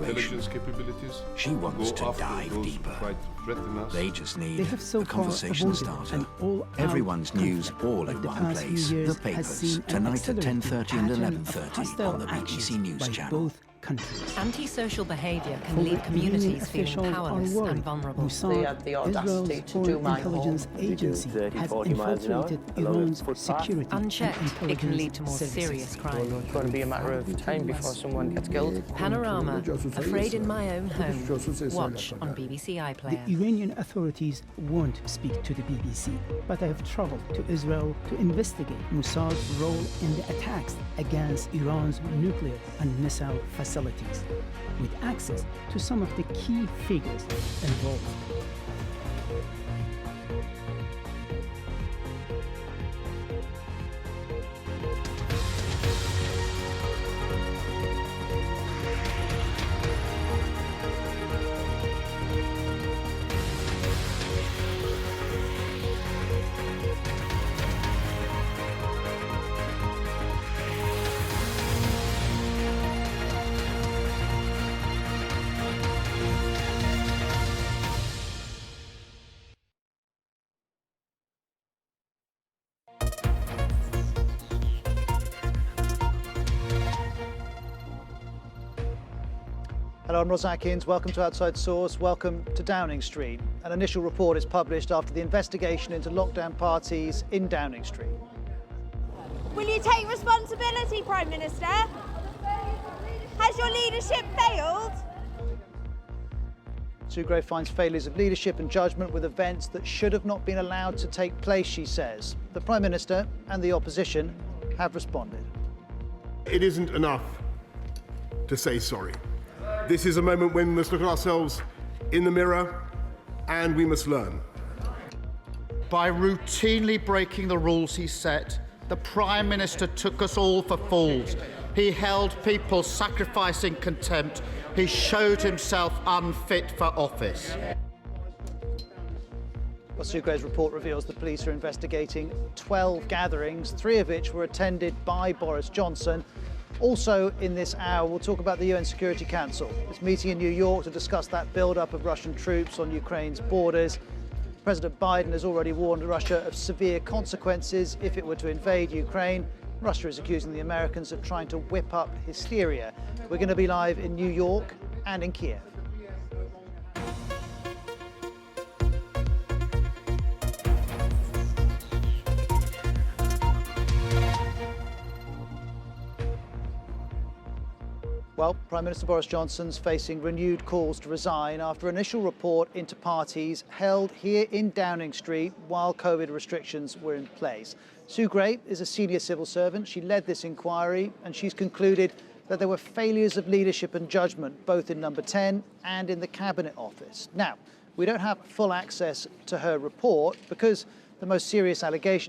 situation. She wants to dive deeper. They just need a conversation starter. Everyone's news all in one place. The papers, tonight at 10:30 and 11:30 on the BBC News Channel. Antisocial behaviour can leave communities feeling powerless and vulnerable. They had the audacity to do my intelligence agency 30-40 miles an hour. Iran's security. Unchecked, it can lead to more serious crime. It's going to be a matter of time before someone gets killed. Panorama, Afraid in My Own Home. Watch on BBC iPlayer. The Iranian authorities won't speak to the BBC, but I have traveled to Israel to investigate Mossad's role in the attacks against Iran's nuclear and missile facilities, with access to some of the key figures involved. Hello, I'm Ros Atkins. Welcome to Outside Source. Welcome to Downing Street. An initial report is published after the investigation into lockdown parties in Downing Street. Will you take responsibility, Prime Minister? Has your leadership failed? Sue Gray finds failures of leadership and judgment with events that should have not been allowed to take place, she says. The Prime Minister and the opposition have responded. It isn't enough to say sorry. This is a moment when we must look at ourselves in the mirror and we must learn. By routinely breaking the rules he set, the Prime Minister took us all for fools. He held people sacrificing contempt. He showed himself unfit for office. Well, Sue Gray's report reveals the police are investigating 12 gatherings, 3 of which were attended by Boris Johnson. Also in this hour, we'll talk about the UN Security Council. It's meeting in New York to discuss that build-up of Russian troops on Ukraine's borders. President Biden has already warned Russia of severe consequences if it were to invade Ukraine. Russia is accusing the Americans of trying to whip up hysteria. We're going to be live in New York and in Kiev. Well, Prime Minister Boris Johnson's facing renewed calls to resign after an initial report into parties held here in Downing Street while COVID restrictions were in place. Sue Gray is a senior civil servant. She led this inquiry and she's concluded that there were failures of leadership and judgment both in Number 10 and in the Cabinet Office. Now, we don't have full access to her report because the most serious allegations